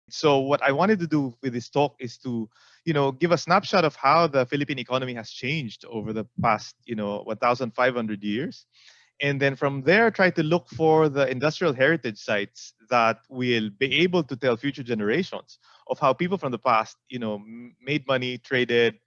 So what I wanted to do with this talk is to, give a snapshot of how the Philippine economy has changed over the past, 1,500 years. And then from there, try to look for the industrial heritage sites that will be able to tell future generations of how people from the past, made money, traded,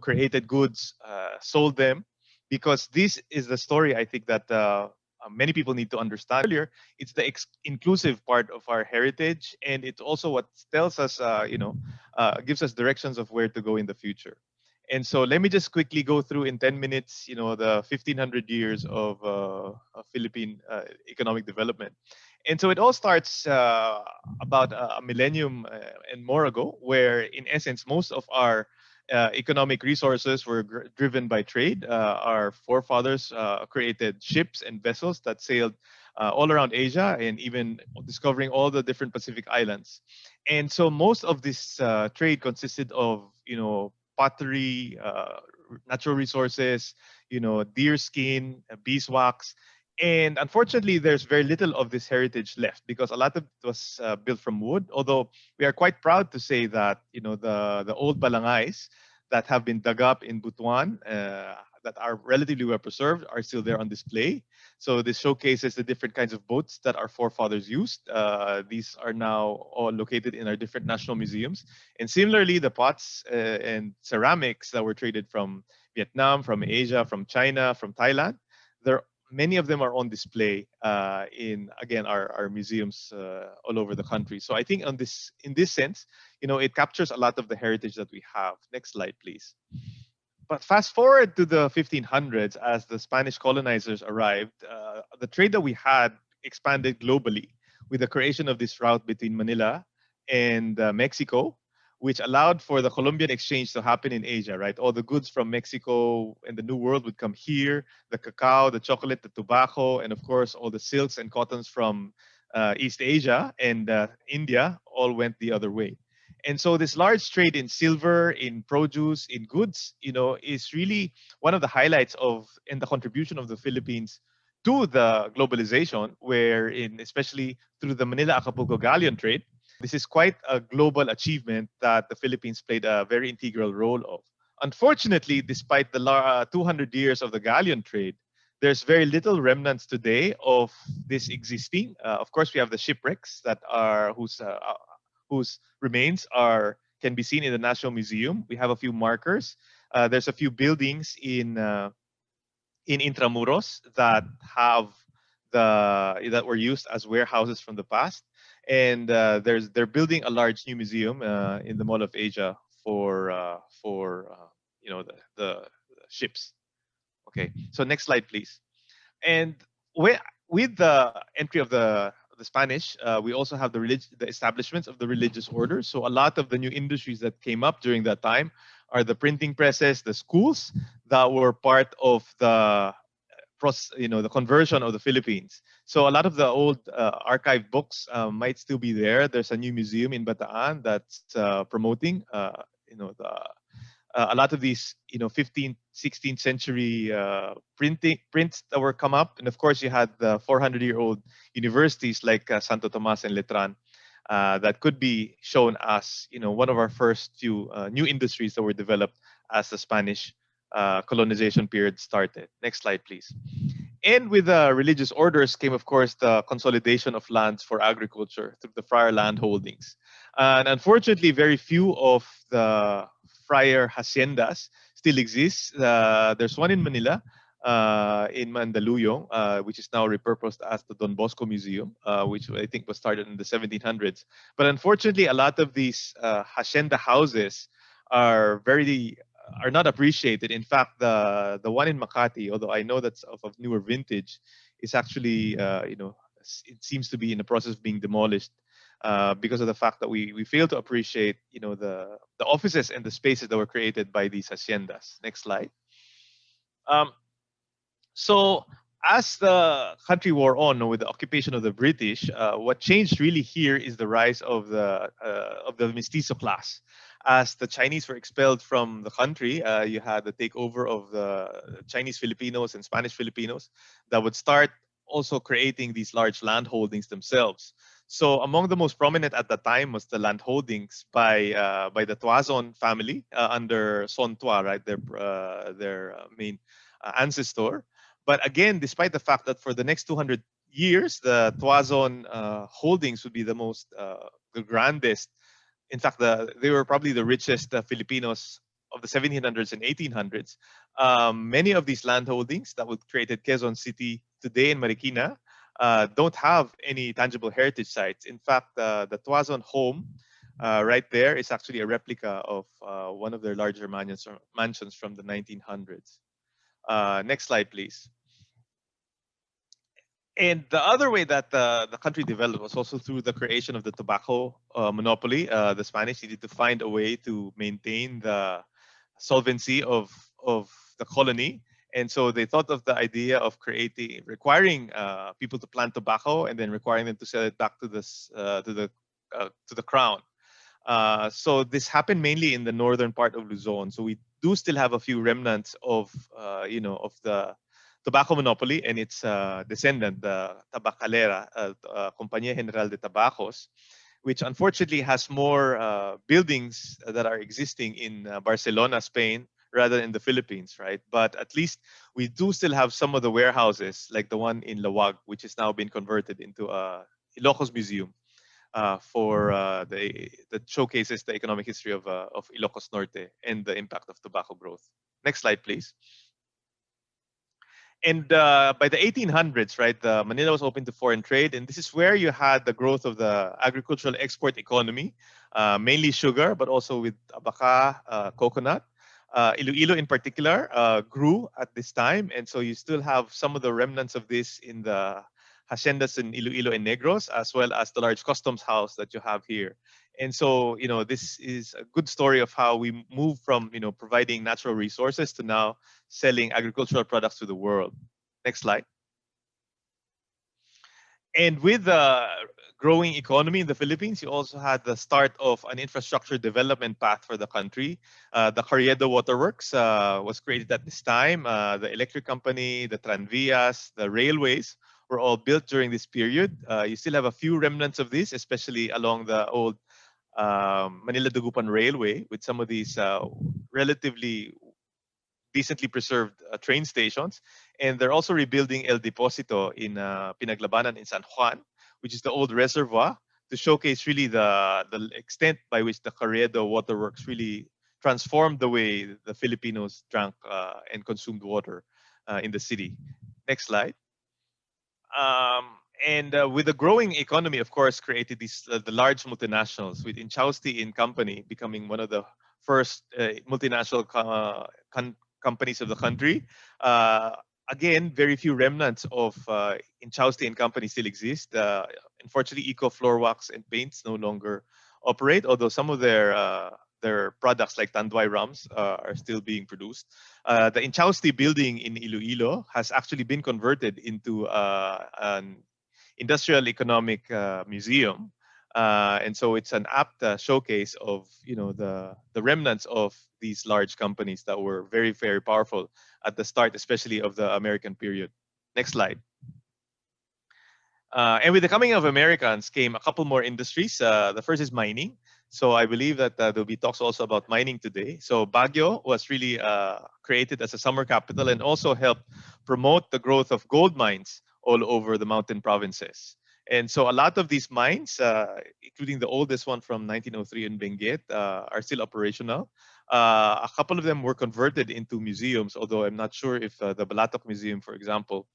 created goods, sold them, because this is the story I think that many people need to understand. Earlier, it's the inclusive part of our heritage, and it's also what tells us, gives us directions of where to go in the future. And so let me just quickly go through in 10 minutes, the 1500 years of Philippine economic development. And so it all starts about a millennium and more ago, where in essence, most of our economic resources were driven by trade. Our forefathers created ships and vessels that sailed all around Asia and even discovering all the different Pacific islands. And so most of this trade consisted of, pottery, natural resources, deer skin, beeswax. And unfortunately, there's very little of this heritage left because a lot of it was built from wood. Although we are quite proud to say that the old balangays that have been dug up in Butuan that are relatively well preserved are still there on display. So this showcases the different kinds of boats that our forefathers used. These are now all located in our different national museums. And similarly, the pots and ceramics that were traded from Vietnam, from Asia, from China, from Thailand, they're many of them are on display in again our museums all over the country. So I think in this sense, it captures a lot of the heritage that we have. Next slide, please. But fast forward to the 1500s, as the Spanish colonizers arrived, the trade that we had expanded globally with the creation of this route between Manila and Mexico, which allowed for the Colombian exchange to happen in Asia, right? All the goods from Mexico and the New World would come here, the cacao, the chocolate, the tobacco, and of course, all the silks and cottons from East Asia and India all went the other way. And so this large trade in silver, in produce, in goods, is really one of the highlights of and the contribution of the Philippines to the globalization, where in especially through the Manila Acapulco galleon trade, this is quite a global achievement that the Philippines played a very integral role of. Unfortunately, despite the 200 years of the galleon trade, there's very little remnants today of this existing. Of course, we have the shipwrecks that are whose remains can be seen in the National Museum. We have a few markers. There's a few buildings in Intramuros that have that were used as warehouses from the past, and they're building a large new museum in the Mall of Asia for the ships. Okay, so next slide, please. And with the entry of the Spanish, we also have the establishments of the religious orders. So a lot of the new industries that came up during that time are the printing presses, the schools that were part of the conversion of the Philippines. So a lot of the old archived books might still be there. There's a new museum in Bataan that's promoting, a lot of these 15th 16th century prints that were come up, and of course you had the 400-year-old universities like Santo Tomas and Letran that could be shown as one of our first few new industries that were developed as the Spanish colonization period started. Next slide, please. And with the religious orders came, of course, the consolidation of lands for agriculture through the friar land holdings. And unfortunately, very few of the friar haciendas still exist. There's one in Manila, in Mandaluyong, which is now repurposed as the Don Bosco Museum, which I think was started in the 1700s. But unfortunately, a lot of these hacienda houses are not appreciated. In fact, the one in Makati, although I know that's of newer vintage, is actually it seems to be in the process of being demolished because of the fact that we fail to appreciate the offices and the spaces that were created by these haciendas. Next slide. So as the country wore on with the occupation of the British, what changed really here is the rise of the mestizo class. As the Chinese were expelled from the country, you had the takeover of the Chinese Filipinos and Spanish Filipinos that would start also creating these large land holdings themselves. So among the most prominent at the time was the land holdings by the Tuazon family under Son Tua, right, their main ancestor. But again, despite the fact that for the next 200 years, the Tuazon holdings would be the grandest. In fact, they were probably the richest Filipinos of the 1700s and 1800s. Many of these land holdings that would created Quezon City today in Marikina don't have any tangible heritage sites. In fact, the Tuazon home right there is actually a replica of one of their larger mansions from the 1900s. Next slide, please. And the other way that the country developed was also through the creation of the tobacco monopoly. The Spanish needed to find a way to maintain the solvency of the colony. And so they thought of the idea of requiring people to plant tobacco and then requiring them to sell it back to the crown. So this happened mainly in the northern part of Luzon. So we do still have a few remnants of of the tobacco monopoly and its descendant, the Tabacalera, Compañía General de Tabacos, which unfortunately has more buildings that are existing in Barcelona, Spain, rather than the Philippines, right? But at least we do still have some of the warehouses, like the one in Lawag, which has now been converted into a Ilocos Museum for that showcases the economic history of Ilocos Norte and the impact of tobacco growth. Next slide, please. And by the 1800s, right, Manila was open to foreign trade, and this is where you had the growth of the agricultural export economy, mainly sugar, but also with abaca, coconut. Iloilo in particular grew at this time, and so you still have some of the remnants of this in the haciendas in Iloilo and Negros, as well as the large customs house that you have here. And so, this is a good story of how we move from, providing natural resources to now selling agricultural products to the world. Next slide. And with the growing economy in the Philippines, you also had the start of an infrastructure development path for the country. The Carriedo Waterworks was created at this time. The electric company, the tranvías, the railways were all built during this period. You still have a few remnants of this, especially along the old Manila-Dagupan Railway, with some of these relatively decently preserved train stations. And they're also rebuilding El Deposito in Pinaglabanan in San Juan, which is the old reservoir, to showcase really the extent by which the Carriedo Waterworks really transformed the way the Filipinos drank and consumed water in the city. Next slide. And with the growing economy, of course, created these the large multinationals, with Inchausti in Company becoming one of the first multinational companies of the country. Again, very few remnants of Inchausti and Company still exist. Unfortunately, Eco Floor Wax and Paints no longer operate, although some of their products like Tanduay Rums are still being produced. The Inchausti building in Iloilo has actually been converted into an industrial economic museum. And so it's an apt showcase of the remnants of these large companies that were very, very powerful at the start, especially of the American period. Next slide. And with the coming of Americans came a couple more industries. The first is mining. So I believe that there'll be talks also about mining today. So Baguio was really created as a summer capital and also helped promote the growth of gold mines all over the mountain provinces. And so a lot of these mines, including the oldest one from 1903 in Benguet, are still operational. A couple of them were converted into museums, although I'm not sure if the Balatok Museum, for example,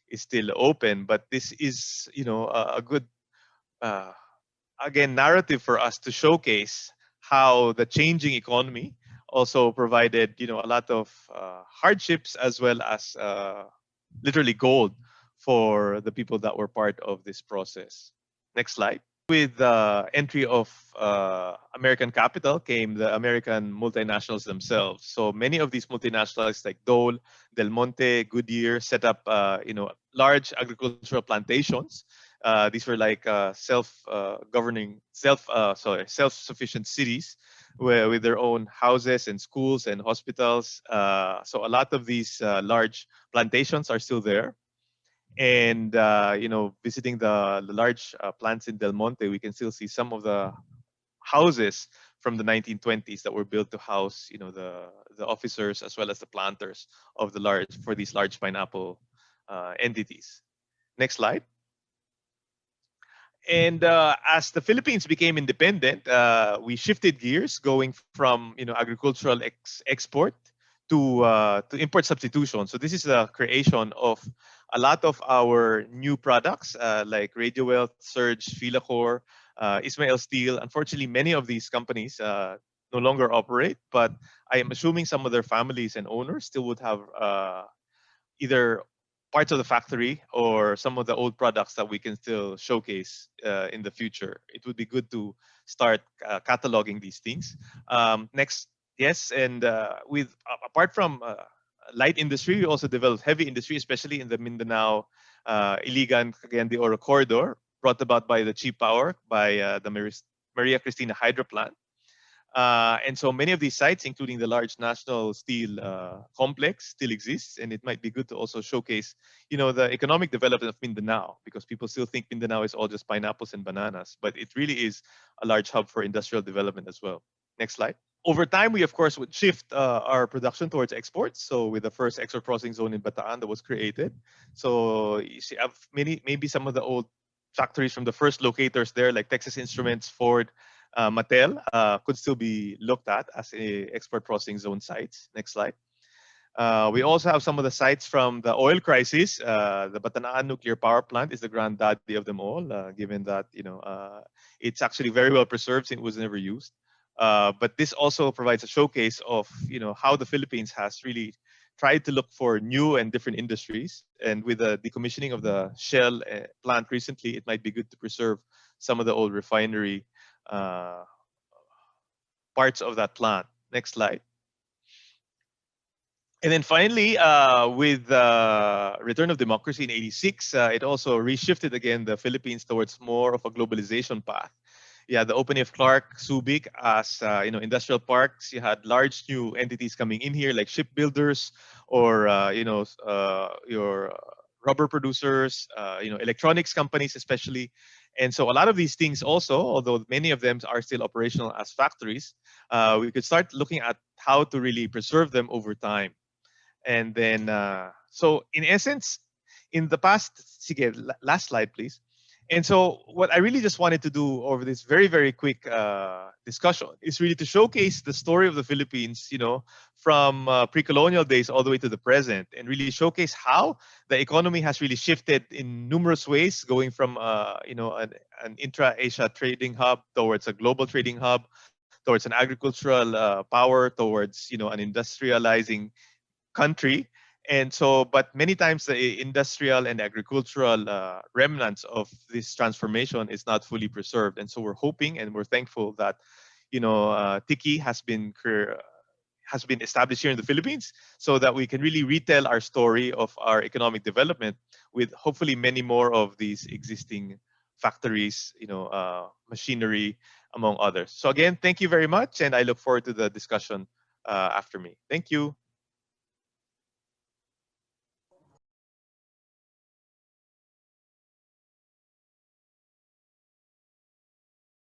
is still open. But this is, a good, again, narrative for us to showcase how the changing economy also provided, a lot of hardships as well as literally gold for the people that were part of this process. Next slide. With the entry of American capital came the American multinationals themselves. So many of these multinationals like Dole, Del Monte, Goodyear set up, large agricultural plantations. These were like self-governing, self-sufficient cities with their own houses and schools and hospitals. So a lot of these large plantations are still there. And visiting the large plants in Del Monte, we can still see some of the houses from the 1920s that were built to house, the officers as well as the planters of these large pineapple entities. Next slide. And as the Philippines became independent, we shifted gears, going from agricultural export to import substitution. So this is the creation of a lot of our new products like Radio Wealth, Surge, Philacor, Ismael Steel. Unfortunately, many of these companies no longer operate, but I am assuming some of their families and owners still would have either parts of the factory or some of the old products that we can still showcase in the future. It would be good to start cataloging these things. Next, yes, and apart from light industry, we also developed heavy industry, especially in the Mindanao, Iligan, Cagayan de Oro corridor, brought about by the cheap power by the Maria Cristina Hydro Plant. And so many of these sites, including the large national steel complex, still exists, and it might be good to also showcase, the economic development of Mindanao, because people still think Mindanao is all just pineapples and bananas, but it really is a large hub for industrial development as well. Next slide. Over time, we of course would shift our production towards exports. So with the first export processing zone in Bataan that was created, so you see, maybe some of the old factories from the first locators there, like Texas Instruments, Ford, Mattel, could still be looked at as a export processing zone sites. Next slide. We also have some of the sites from the oil crisis. The Batanaan nuclear power plant is the granddaddy of them all, given that it's actually very well preserved since it was never used. But this also provides a showcase of how the Philippines has really tried to look for new and different industries. And with the decommissioning of the Shell plant recently, it might be good to preserve some of the old refinery parts of that plant. Next slide. And then finally, with the return of democracy in '86, it also reshifted again the Philippines towards more of a globalization path. Yeah, the opening of Clark, Subic as industrial parks. You had large new entities coming in here, like shipbuilders or your rubber producers, electronics companies especially. And so a lot of these things also, although many of them are still operational as factories, we could start looking at how to really preserve them over time. And then, so in essence, in the past, sige, last slide, please. And so what I really just wanted to do over this very, very quick discussion is really to showcase the story of the Philippines, from pre-colonial days all the way to the present, and really showcase how the economy has really shifted in numerous ways, going from, an intra-Asia trading hub towards a global trading hub, towards an agricultural power, towards, an industrializing country. And so, but many times the industrial and agricultural remnants of this transformation is not fully preserved. And so we're hoping and we're thankful that, Tiki has been established here in the Philippines, so that we can really retell our story of our economic development with hopefully many more of these existing factories, machinery, among others. So again, thank you very much, and I look forward to the discussion after me. Thank you.